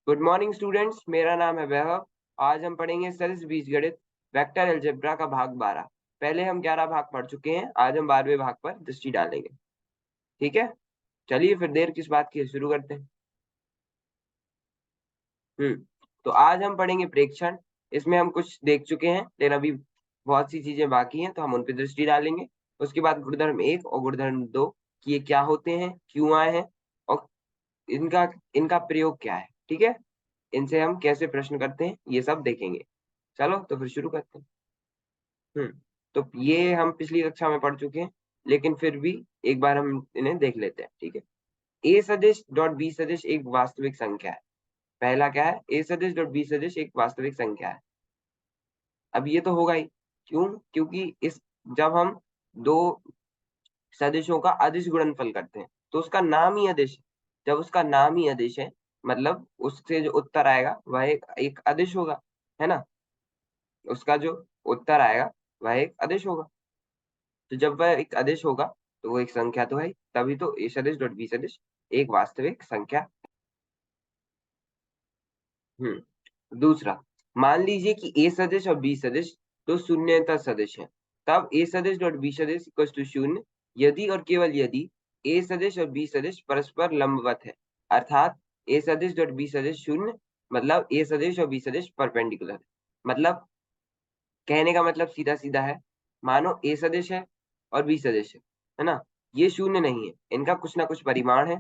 Good morning students, मेरा नाम है वैभव। आज हम पढ़ेंगे सदिश बीजगणित वेक्टर अलजेब्रा का भाग 12। पहले हम 11 भाग पढ़ चुके हैं, आज हम 12वें भाग पर दृष्टि डालेंगे। ठीक है, चलिए फिर देर किस बात की, शुरू करते हैं। तो आज हम पढ़ेंगे प्रेक्षण। इसमें हम कुछ देख चुके हैं लेकिन अभी बहुत सी चीजें बाकी हैं, तो हम उन पर दृष्टि डालेंगे। उसके बाद गुणधर्म 1 और गुणधर्म 2 कि ये क्या होते हैं, क्यों आए हैं, और इनका इनका प्रयोग क्या है। ठीक है, इनसे हम कैसे प्रश्न करते हैं ये सब देखेंगे। चलो तो फिर शुरू करते हैं। तो ये हम पिछली कक्षा में पढ़ चुके हैं, लेकिन फिर भी एक बार हम इन्हें देख लेते हैं। ठीक है, ए सदिश डॉट बी सदिश एक वास्तविक संख्या है। पहला क्या है, ए सदिश डॉट बी सदिश एक वास्तविक संख्या है। अब ये तो होगा ही, क्यों? क्योंकि इस जब हम दो सदिशों का अदिश गुणनफल करते हैं तो उसका नाम ही अदिश है। जब उसका नाम ही अदिश है, मतलब उससे जो उत्तर आएगा वह एक अदिश होगा, है ना। उसका जो उत्तर आएगा वह एक अदिश होगा। तो जब वह एक अदिश होगा तो वो एक संख्या तो है ही, तभी तो ए सदिश डॉट बी सदिश एक वास्तविक संख्या। दूसरा, मान लीजिए कि ए सदिश और बी सदिश तो शून्यता सदिश है। तब ए सदिश डॉट बी सदिश इक्वल टू शून्य यदि और केवल यदि ए सदिश और बी सदिश परस्पर लंबवत है। अर्थात ए सदिश डॉट बी सदिश शून्य, मतलब ए सदिश और बी सदिश परपेंडिकुलर है। मतलब कहने का मतलब सीधा सीधा है, मानो ए सदिश है और बी सदिश है ना। ये शून्य नहीं है, इनका कुछ ना कुछ परिमाण है।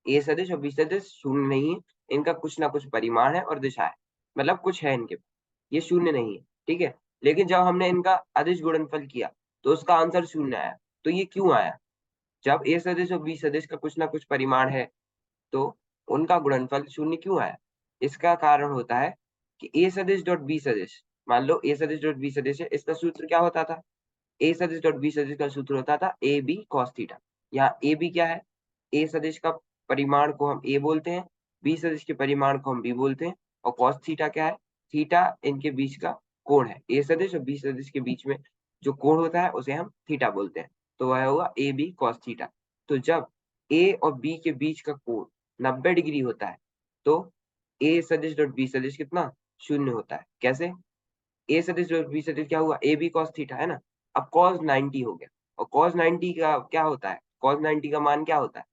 ए सदिश और बी सदिश शून्य नहीं है, इनका कुछ ना कुछ परिमाण है और दिशा है, मतलब कुछ है इनके। ये शून्य नहीं है, ठीक है। लेकिन जब हमने इनका अदिश गुणनफल किया तो उसका आंसर शून्य आया। तो ये क्यों आया? जब ए सदिश और बी सदिश का कुछ ना कुछ परिमाण है तो उनका गुणनफल शून्य क्यों आया? इसका कारण होता है कि ए सदिश डॉट बी सदिश, मान लो ए सदिश डॉट बी सदिश है, इसका सूत्र क्या होता था? ए सदिश डॉट बी सदिश का सूत्र होता था ए बी कॉस थीटा। यहाँ ए बी क्या है? ए सदिश का परिमाण को हम ए बोलते हैं, बी सदिश के परिमाण को हम बी बोलते हैं, और कॉस थीटा क्या है? थीटा इनके बीच का कोण है। ए सदिश और बी सदिश के बीच में जो कोण होता है उसे हम थीटा बोलते हैं। तो वह होगा ए बी कॉस थीटा। तो जब ए और बी के बीच का कोण 90 डिग्री होता है तो ए सदिश डॉट बी सदिश कितना? शून्य होता है। कैसे? ए सदिश डॉट बी सदिश क्या हुआ? ए बी कॉस थीटा है ना। अब कॉस 90 हो गया, और कॉस 90 का क्या होता है? कॉस 90 का मान क्या होता है?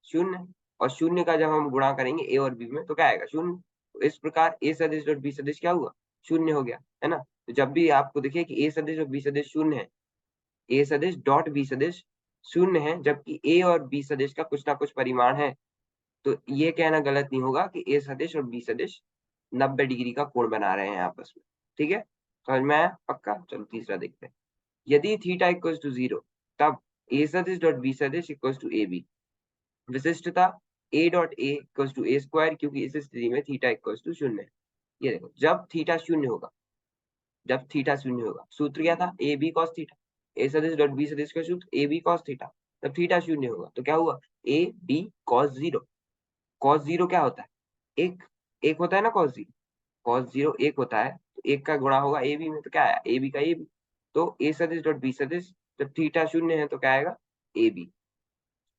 शून्य। और शून्य का जब हम गुणा करेंगे ए और बी में तो क्या आएगा? शून्य। तो इस प्रकार ए सदिश डॉट बी सदिश क्या हुआ? शून्य हो गया, है ना। तो जब भी आपको दिखे कि ए सदिश और बी सदिश शून्य है, ए सदिश डॉट बी सदिश शून्य है जबकि ए और बी सदिश का कुछ ना कुछ परिमाण है, तो ये कहना गलत नहीं होगा कि ए सदिश और बी सदिश 90 डिग्री का कोण बना रहे हैं आपस में। ठीक है, समझ में आया? पक्का। चलो तीसरा देखते हैं। यदि थीटा इक्वल्स टू 0 तब ए सदिश डॉट बी सदिश इक्वल्स टू ए बी। विशिष्टता A dot A equals to A square, क्योंकि इस स्थिति में थीटा इक्वल्स टू शून्य है। ये देखो, जब थीटा शून्य होगा, जब थीटा शून्य होगा, सूत्र क्या था? A B cos theta. A सदिश डॉट बी सदिश का सूत्र ए बी कॉस थीटा। जब थीटा शून्य होगा तो क्या हुआ? ए बी कॉस 0। कॉस 0 क्या होता है? एक। एक होता है ना कॉस 0। कॉस 0 एक होता है, तो एक का गुणा होगा ए बी में, तो क्या आया? ए बी का ए बी। तो ए सदिश डॉट बी सदिश जब थीटा शून्य है तो क्या आएगा? ए बी,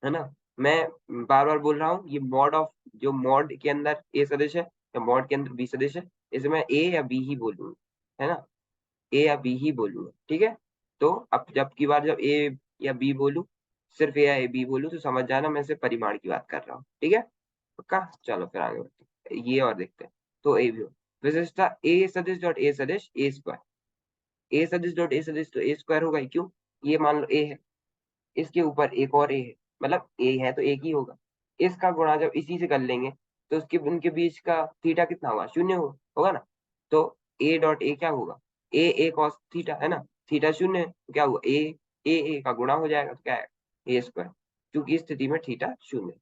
है ना। मैं बार बार बोल रहा हूँ, ये मॉड ऑफ, जो मॉड के अंदर ए सदिश है या मॉड के अंदर बी सदिश है, इसे मैं ए या बी ही बोलूंगा, है ना। ए या बी ही बोलूंगा, ठीक है। तो अब जब की बार जब ए या बी बोलूं, सिर्फ ए या बी बोलूं, तो समझ जाना मैं सिर्फ परिमाण की बात कर रहा हूँ। ठीक है, पक्का। चलो फिर आगे बढ़ते हैं, ये और देखते हैं। तो ए भी विशेषता ए सदिश डॉट ए सदिश ए स्क्वायर। ए सदिश डॉट ए सदिश तो ए स्क्वायर होगा ही, क्यों? ये मान लो ए है, इसके ऊपर एक और ए है, मतलब ए है तो एक ही होगा। इसका गुणा जब इसी से कर लेंगे तो उसके उनके बीच का थीटा कितना होगा? शून्य होगा ना। तो ए डॉट ए क्या होगा? ए ए कॉस थीटा, है ना। थीटा शून्य है तो क्या हुआ? ए का गुणा हो जाएगा तो क्या है? ए स्क्वायर, क्योंकि इस स्थिति में थीटा शून्य है।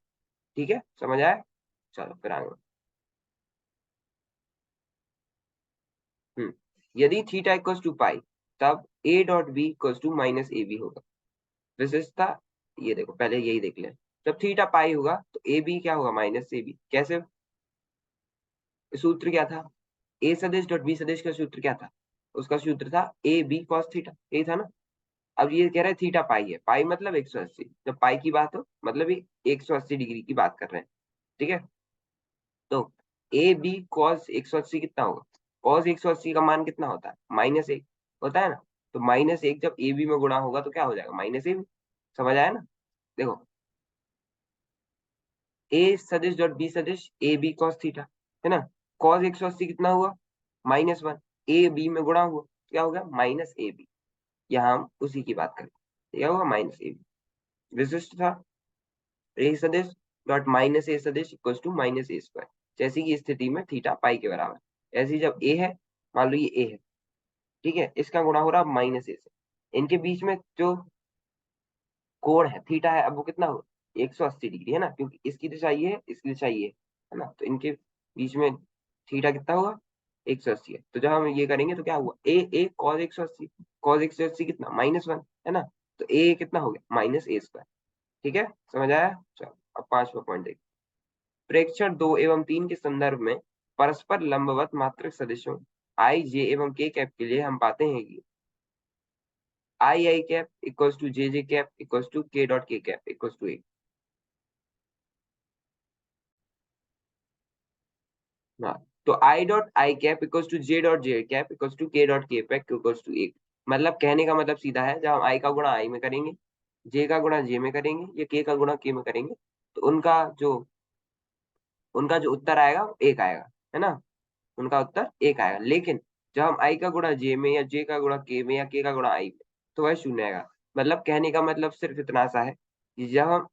ठीक है, समझ आया? चलो फिर आगे। यदि थीटा इक्वल्स टू पाई तब A dot B equals to minus A B होगा। विशेषता ये देखो, पहले यही देख लें। जब थीटा पाई होगा तो ए बी क्या होगा? Minus A B. कैसे? सूत्र क्या था? ए सदिश डॉट बी सदिश का सूत्र क्या था? उसका सूत्र था ए बी कॉस थीटा, यही था ना। अब ये कह रहे हैं थीटा पाई है, पाई मतलब 180। जब पाई की बात हो मतलब ये 180 डिग्री की बात कर रहे हैं। ठीक है, तो ए बी कॉस 180 कितना होगा? कॉस 180 का मान कितना होता है? -1 होता है ना। तो -1 जब ए बी में गुणा होगा तो क्या हो जाएगा? -ab। समझ आया ना? देखो, ए सदिश डॉट बी सदिश ए बी कॉस थीटा, है ना। कॉस 180 कितना हुआ? -1। ए बी में गुणा हुआ, क्या होगा? -ab। यहाँ हम उसी की बात करें, क्या होगा? -ab। विशिष्ट था ए सदिश डॉट -a सदिश इक्वल टू -a²। जैसी की स्थिति में थीटा पाई के बराबर। ऐसी जब ए है, मान लो ये ए है, ठीक है, इसका गुणा हो रहा है -a से। इनके बीच में जो कोण है थीटा है, अब वो कितना हो? 180 डिग्री, है ना, क्योंकि इसकी दिशा ये है, इसकी दिशा ये है ना। तो इनके बीच में थीटा कितना होगा? 180 है। तो जब हम ये करेंगे तो क्या हुआ? ए कॉस 180, कॉस 180 कितना? -1, है ना। तो ए कितना हो गया? -a²। ठीक है, समझ आया? चलो अब 5वां पॉइंट देखते हैं। प्रेक्षण 2 एवं 3 के संदर्भ में परस्पर लंबवत मात्रक सदिशों आई जे एवं के कैप के लिए हम पाते हैं कि I cap equals to J cap equals to K dot K cap equals to A. हाँ, तो I dot I cap equals to J cap equals to K dot K cap equals to A. मतलब कहने का मतलब सीधा है, जब हम आई का गुणा आई में करेंगे, जे का गुणा जे में करेंगे, या के का गुणा के में करेंगे, तो उनका जो उत्तर आएगा वो एक आएगा, है ना। उनका उत्तर एक आएगा। लेकिन जब हम आई का गुणा जे में, या जे का गुणा के में, या के का गुणा आई में, तो वह शून्य आएगा। मतलब कहने का मतलब सिर्फ इतना सा है कि जब हम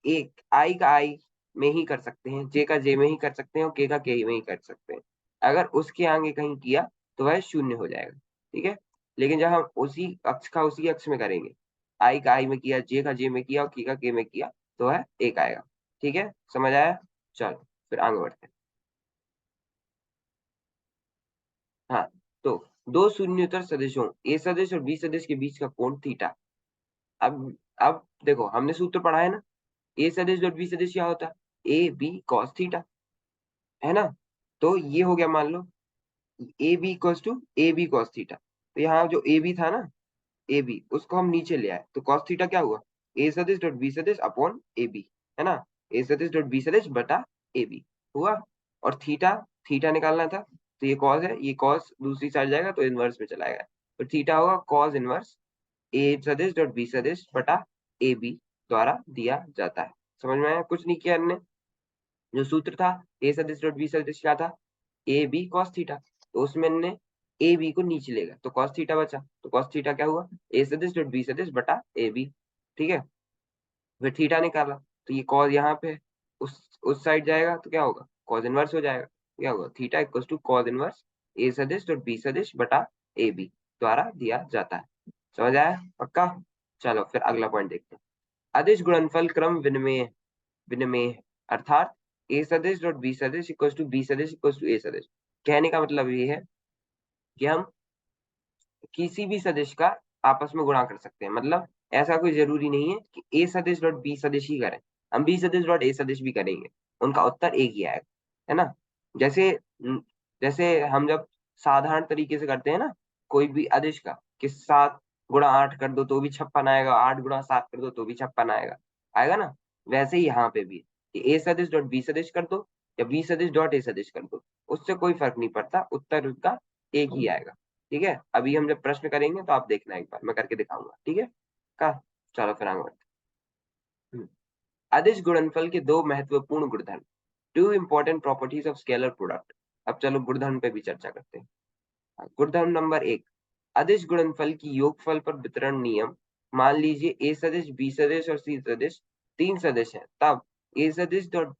एक आई का आई में ही कर सकते हैं, जे का जे में ही कर सकते हैं, और के का के में ही कर सकते हैं। अगर उसके आगे कहीं किया तो वह शून्य हो जाएगा, ठीक है। लेकिन जब हम उसी अक्ष का उसी अक्ष में करेंगे, आई का आई में किया, जे का जे में किया, और के का के में किया, तो वह एक आएगा। ठीक है, समझ आया? चलो फिर आगे बढ़ते हैं। हाँ, तो दो शून्येतर सदिशों ए सदिश और बी सदिश के बीच का कोण थीटा। अब देखो, हमने सूत्र पढ़ा है ना, ए सदिश डॉट बी सदिश क्या होता है? ए बी कॉस थीटा, है ना। तो ये हो गया, मान लो A B equals to A B cos theta. तो यहाँ जो ए बी था ना, ए बी, उसको हम नीचे ले आए, तो कॉस थीटा क्या हुआ? ए सदिश डॉट बी सदिश अपॉन ए बी, है ना। ए सदिश डॉट बी सदिश बटा ए बी हुआ। और थीटा, थीटा निकालना था, तो ये कॉस है, ये कॉस दूसरी साइड जाएगा तो इनवर्स में चला जाएगा। तो थीटा होगा कॉस इनवर्स ए सदिश डॉट बी सदिश बटा ए बी द्वारा दिया जाता है। समझ में आया? कुछ नहीं किया हमने। जो सूत्र था ए सदिश डॉट बी सदिश क्या था? A B cos theta. तो उसमें ने ए बी को नीचे ले गया, तो कॉस थीटा बचा। तो कॉस थीटा क्या हुआ? ए सदिश डॉट बी सदिश बटा ए बी। ठीक है, फिर थीटा निकाला, तो ये कॉस यहाँ पे है, उस साइड जाएगा तो क्या होगा? कॉस इनवर्स हो जाएगा। क्या होगा? Theta equal to cos inverse A सदिश डॉट बी सदिश बटा ए बी द्वारा दिया जाता है। समझ आया? पक्का? चलो फिर अगला पॉइंट देखते हैं। अदिश गुणनफल क्रम विनिमय विनिमय है, अर्थात ए सदिश डॉट बी सदिश इक्वल टू बी सदिश इक्वल टू ए सदिश। कहने का मतलब ये है कि हम किसी भी सदिश का आपस में गुणा कर सकते हैं। मतलब ऐसा कोई जरूरी नहीं है कि ए सदिश डॉट बी सदिश ही करें, हम बी सदिश डॉट ए सदिश भी करेंगे, उनका उत्तर एक ही आएगा, है ना। जैसे जैसे हम जब साधारण तरीके से करते हैं ना, कोई भी अदिश का, कि 7 गुणा 8 कर दो तो भी 56 आएगा, 8 गुणा 7 कर दो तो भी 56 आएगा, आएगा ना। वैसे ही यहाँ पे भी, कि ए सदिश डॉट बी सदिश कर दो, या बी सदिश डॉट ए सदिश कर दो, उससे कोई फर्क नहीं पड़ता, उत्तर उसका एक ही आएगा। ठीक है, अभी हम जब प्रश्न करेंगे तो आप देखना, एक बार मैं करके दिखाऊंगा, ठीक है। का चलो फिर आगे बढ़ते हैं। अदिश गुणनफल के दो महत्वपूर्ण गुणधर्म, two important properties of scalar product. अब चलो गुणधर्म पे भी चर्चा करते हैं। गुणधर्म नंबर 1, अदिश गुणनफल की योगफल पर वितरण नियम। मान लीजिए ए सदिश बी सदिश और सी सदिश तीन सदिश है, तब ए सदिश डॉट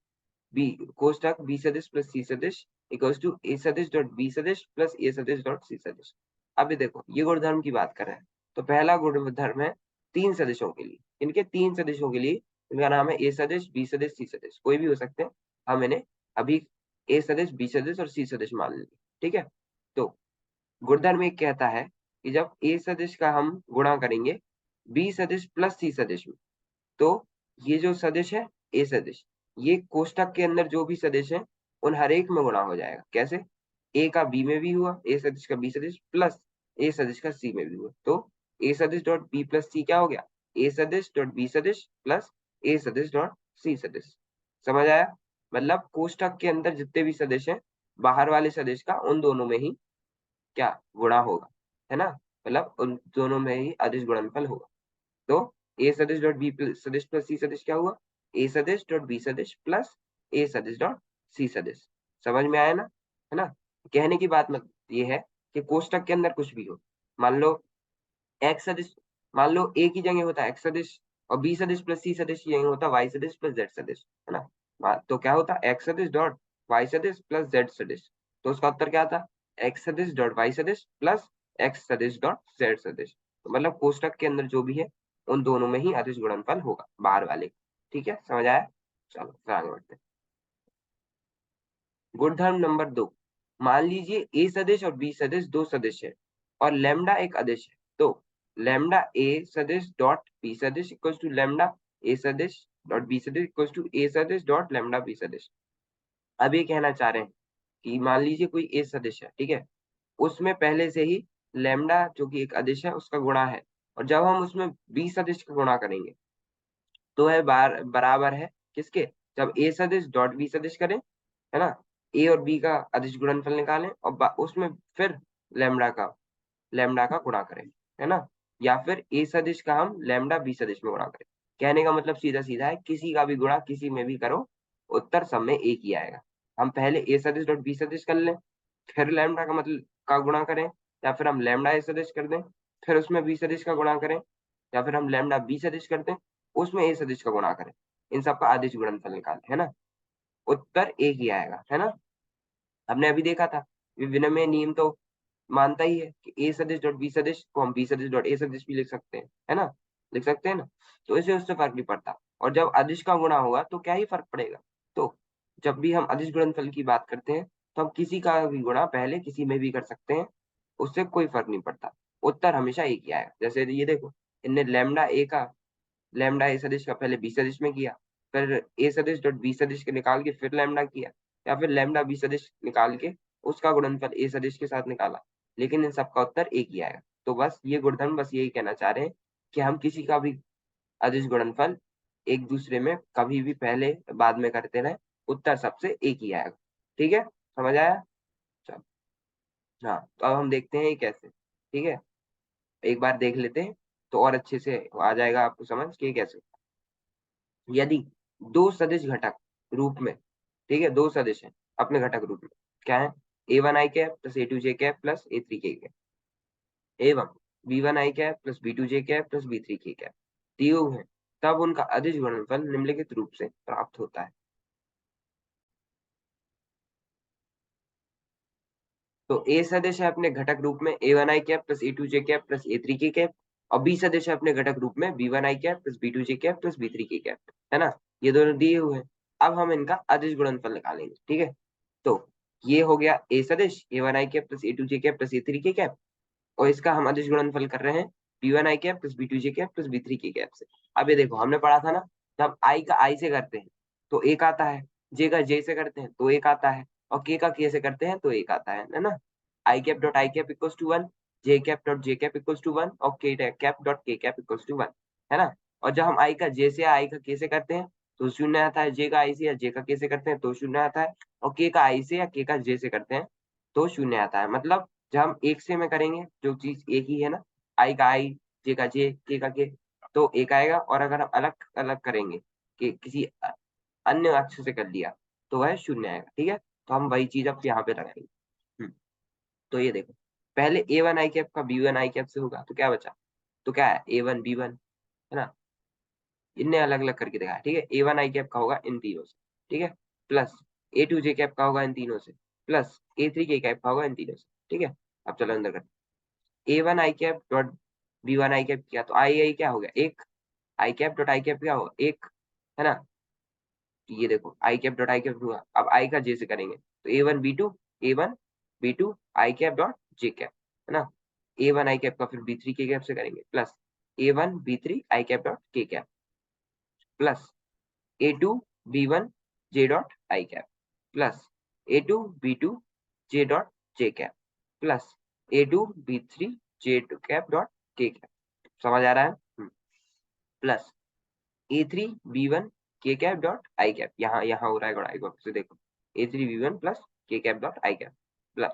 बी कोष्टक बी सदिश प्लस सी सदिश इक्वल्स टू ए सदिश डॉट बी सदिश प्लस ए सदिश डॉट सी सदिश। अभी देखो, ये गुणधर्म की बात कर रहे हैं। तो पहला गुणधर्म है तीन सदिशों के लिए, इनके तीन सदिशों के लिए, इनका नाम है ए सदिश बी सदिश सी सदिश, कोई भी हो सकते हैं। हम इन्हें अभी ए सदिश बी सदिश और सी सदिश मान लेंगे, ठीक है। तो गुणधर्म एक कहता है कि जब ए सदिश का हम गुणा करेंगे बी सदिश प्लस सी सदिश में, तो ये जो सदिश है ए सदिश, ये कोष्टक के अंदर जो भी सदिश है उन हर एक में गुणा हो जाएगा। कैसे? ए का बी में भी हुआ, ए सदिश का बी सदिश प्लस ए सदिश का सी में भी हुआ, तो ए सदिश डॉट बी प्लस सी क्या हो गया? ए सदिश डॉट बी सदिश प्लस ए सदिश डॉट सी सदिश। समझ आया? मतलब कोष्टक के अंदर जितने भी सदिश हैं बाहर वाले सदिश का उन दोनों में ही क्या गुणा होगा, है ना, मतलब उन दोनों में ही अदिश गुणनफल होगा। तो ए सदिश डॉट बी सदिश प्लस सी सदिश क्या हुआ, ए सदिश डॉट बी सदिश प्लस ए सदिश डॉट सी सदिश। समझ में आया ना, है ना। कहने की बात मतलब ये है कि कोष्टक के अंदर कुछ भी हो, मान लो एक्स सदिश, मान लो ए की जगह होता है एक्स सदिश और बी सदिश प्लस सी सदिश की जगह होता वाई सदिश प्लस जेड सदिश, है ना। तो क्या होता एक्स सदिश डॉट वाई सदिश प्लस जेड सदिश, तो उसका उत्तर क्या आता एक्स सदिश डॉट वाई सदिश प्लस एक्स सदिश डॉट जेड सदिश। तो मतलब कोष्टक के अंदर जो भी है उन दोनों में ही अदिश गुणनफल होगा बाहर वाले। ठीक है, समझ आया। चलो फिर आगे बढ़ते हैं। गुणधर्म नंबर 2, मान लीजिए ए सदिश और बी सदिश दो सदिश है और लैम्डा एक अदिश है। तो लैम्डा ए सदिश डॉट बी सदिश इक्वल्स टू लैम्डा ए सदिश डॉट बी सदिश इक्वल्स टू ए सदिश डॉट लैम्डा बी सदिश। अब ये कहना चाह रहे हैं कि मान लीजिए कोई ए सदिश है, ठीक है, उसमें पहले से ही लैम्डा जो कि एक अदिश है उसका गुणा है, और जब हम उसमें बी सदिश का गुणा करेंगे तो है बराबर है किसके, जब ए सदिश डॉट बी सदिश करें, है ना, ए और बी का अदिश गुणनफल निकालें और उसमें फिर लैम्डा का गुणा करें, है ना, या फिर ए सदिश का हम लैम्डा बी सदिश में गुणा करें। कहने का मतलब सीधा सीधा है किसी का भी गुणा किसी में भी करो उत्तर सब में एक ही आएगा। हम पहले ए सदिश डॉट बी सदिश कर लें, फिर लैम्डा का मतलब का गुणा करें, या फिर हम लैम्डा ए सदिश कर दें फिर उसमें बी सदिश का गुणा करें, या फिर हम लैम्डा बी सदिश कर दें उसमें ए सदिश का गुणा करें, इन सबका अदिश गुणनफल निकालें, है ना, उत्तर एक ही आएगा, है ना। हमने अभी देखा था विनिमय नियम तो मानता ही है कि ए सदिश डॉट बी सदिश को हम बी सदिश डॉट ए सदिश भी लिख सकते हैं, है ना, लिख सकते हैं ना। तो इससे उससे फर्क नहीं पड़ता, और जब अदिश का गुणा होगा तो क्या ही फर्क पड़ेगा। तो जब भी हम अदिश गुणनफल की बात करते हैं तो हम किसी का भी गुणा पहले किसी में भी कर सकते हैं, उससे कोई फर्क नहीं पड़ता, उत्तर हमेशा एक ही आएगा। जैसे ये देखो, इनने लैम्डा ए सदिश का पहले बी सदिश में किया, फिर ए सदिश डॉट बी सदिश के निकाल के फिर लैम्डा किया, या फिर लैम्डा बी सदिश निकाल के उसका गुणनफल ए सदिश के साथ निकाला, लेकिन इन सबका उत्तर एक ही आएगा। तो बस ये गुणधर्म बस यही कहना चाह रहे हैं कि हम किसी का भी अदिश गुणनफल एक दूसरे में कभी भी पहले बाद में करते रहे, उत्तर सबसे एक ही आएगा। ठीक है, समझ आया। चलो, हाँ तो अब हम देखते हैं ये कैसे, ठीक है, एक बार देख लेते हैं तो और अच्छे से आ जाएगा आपको समझ कि ये कैसे। यदि दो सदिश घटक रूप में, ठीक है, दो सदिश है अपने घटक रूप में, क्या है, A one I cap plus A two J cap plus A three K cap, एवं B one I cap plus B two J cap plus B three K cap दिए हुए हैं, तब उनका अदिश गुणनफल निम्नलिखित रूप से प्राप्त होता है। तो ए सदिश है अपने घटक रूप में A one I cap plus A two J cap plus A three K cap, और बी सदिश है अपने घटक रूप में B one I cap plus B two J cap plus B three K cap, है ना, ये दोनों दिए हुए हैं। अब हम इनका अदिश गुणनफल निकालेंगे, ठीक है। तो ये हो गया ए सदिश A one I cap plus A two J cap plus A three K cap, और इसका हम अदिश गुणनफल कर रहे हैं B one I cap plus B two J cap plus B three K cap से। अब ये देखो हमने पढ़ा था ना, जब आई का आई से करते हैं तो एक आता है, जे का जे से करते हैं तो एक आता है, और के का के से करते हैं तो एक आता है ना। I cap dot I cap equals to one, J cap dot J cap equals to one, और K cap dot K cap equals to one, है ना। और जब हम आई का जे से या आई का के से करते हैं तो शून्य आता है, जे का आई से या जे का के से करते हैं तो शून्य आता है, और के का आई से या के का जे से करते हैं तो शून्य आता है। मतलब जब हम एक से में करेंगे जो चीज एक ही है ना, आई का आई, जे का जे, के का के, तो एक आएगा, और अगर हम अलग अलग करेंगे कि किसी अन्य अक्ष से कर लिया तो वह शून्य आएगा, ठीक है। तो हम वही चीज अब यहाँ पे लगाएंगे। हम्म, तो ये देखो, पहले ए वन आई कैप का बी वन आई कैप से होगा तो क्या बचा, तो क्या है ए वन बी वन, है ना, इनने अलग अलग करके दिखाया, ठीक है। ए वन आई कैप का होगा इन तीनों से, ठीक है, plus A two J cap का होगा इन तीनों से, plus A three K cap का होगा इन तीनों से, ठीक है। अब चलो अंदर करते, A one I cap dot B one I cap किया तो आई आई क्या हो गया एक, I cap dot I cap क्या होगा एक, है ना। तो ये देखो I cap dot I cap हुआ, अब आई का जे से करेंगे तो A one B two I cap dot J cap, है ना। ए वन आई कैप का फिर बी थ्री के कैप से करेंगे, plus A one B three I cap dot K cap, plus A two B one J dot I cap, plus A two B two J dot J cap, plus A two B three J two cap dot K cap. समझ आ रहा है। Plus A three B one K cap dot I cap, यहाँ यहाँ हो रहा है गुणाई को, तो देखो A3V1 प्लस के cap dot I cap plus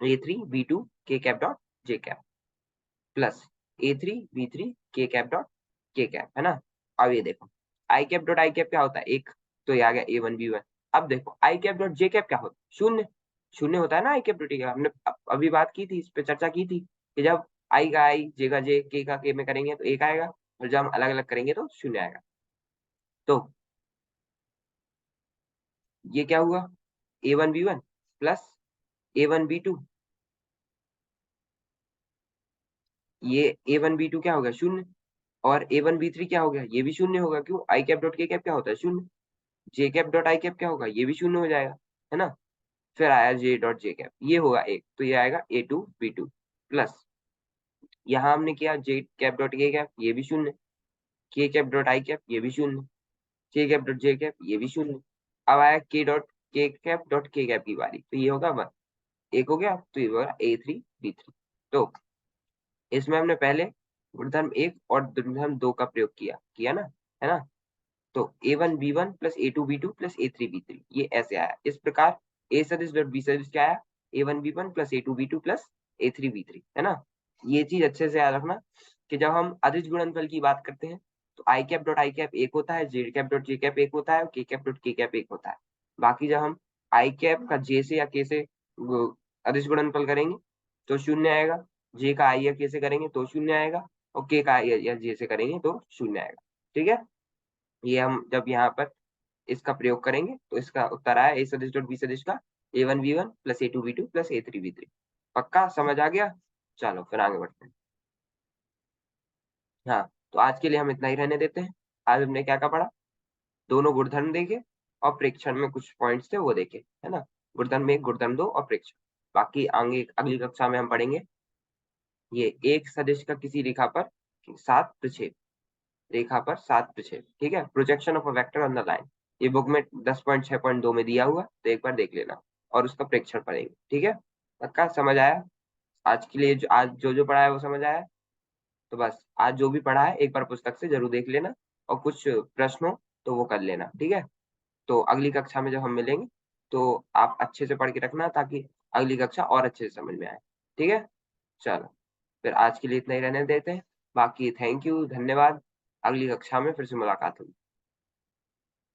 A3V2 के cap dot J cap plus A3V3 के कैप डॉट के कैप, है ना। अब ये देखो I cap dot I cap क्या होता है, एक, तो ये आ गया A1B1। अब देखो I cap dot J cap क्या होता है, शून्य, शून्य होता है ना आई कैप डॉट के, हमने अभी बात की थी, इस पे चर्चा की थी कि जब आई का आई, जे का जे, के का के में करेंगे तो एक आएगा, और जब हम अलग अलग करेंगे तो शून्य आएगा। तो ये क्या हुआ, A1B1 प्लस A1B2, ये A1B2 क्या हो गया, शून्य, और A1B3 क्या हो गया, ये भी शून्य होगा, क्यों, आई कैप डॉट के कैप क्या होता है, शून्य। जे कैप डॉट आई कैप क्या होगा, ये भी शून्य हो जाएगा, है ना। फिर आया जे डॉट जे कैप, ये होगा एक, तो ये आएगा A2B2 प्लस, यहाँ हमने किया जे कैप डॉट के कैप, ये भी शून्य, के कैप डॉट आई कैप, ये भी शून्य, के कैप डॉट जे कैप, ये भी शून्य। अब आया के कैप की बारी, तो ये होगा 1, एक हो गया, तो ये होगा A3B3। तो इसमें हमने पहले गुणधर्म 1 और गुणधर्म 2 का प्रयोग किया किया ना, है ना। तो A1B1 plus A2B2 plus A3B3, ये ऐसे आया। इस प्रकार A सदिश डॉट B सदिश क्या आया, A1B1 plus A2B2 plus A3B3, है ना। ये चीज अच्छे से याद रखना कि जब हम अदिश गुणनफल की बात करते हैं तो आई कैप डॉट आई कैप एक होता है, जे कैप डॉट जे कैप एक होता है, और K cap dot K cap एक होता है। बाकी जब हम आई कैप का जे से या के से अदिश गुणनफल करेंगे तो शून्य आएगा, जे का आई या के से करेंगे तो शून्य आएगा, और के का आई या जे से करेंगे तो शून्य आएगा। ठीक है, ये हम जब यहाँ पर इसका प्रयोग करेंगे तो इसका उत्तर आया ए सदिश डॉट बी सदिश का A1B1 plus A2B2 plus A3B3। पक्का समझ आ गया, चलो फिर आगे बढ़ते हैं। हाँ, तो आज के लिए हम इतना ही रहने देते हैं। आज हमने क्या क्या पढ़ा, दोनों गुणधर्म देखे और प्रेक्षण में कुछ पॉइंट्स थे वो देखे, है ना। गुणधर्म एक, गुणधर्म दो और प्रेक्षण। बाकी आगे अगली कक्षा में हम पढ़ेंगे ये एक सदिश का किसी रेखा पर 7 प्रक्षेप, रेखा पर 7 प्रक्षेप, ठीक है, projection of a vector on the line. ये बुक में 10.6.2 में दिया हुआ, तो एक बार देख लेना, और उसका प्रेक्षण पढ़ेंगे, ठीक है। पक्का समझ आया, आज के लिए आज जो पढ़ा है वो समझ आया। तो बस आज जो भी पढ़ा है एक बार पुस्तक से जरूर देख लेना, और कुछ प्रश्न हो तो वो कर लेना, ठीक है। तो अगली कक्षा में जब हम मिलेंगे तो आप अच्छे से पढ़ के रखना, ताकि अगली कक्षा और अच्छे से समझ में आए, ठीक है। चलो फिर आज के लिए इतना ही रहने देते हैं, बाकी थैंक यू, धन्यवाद। अगली कक्षा में फिर से मुलाकात होगी।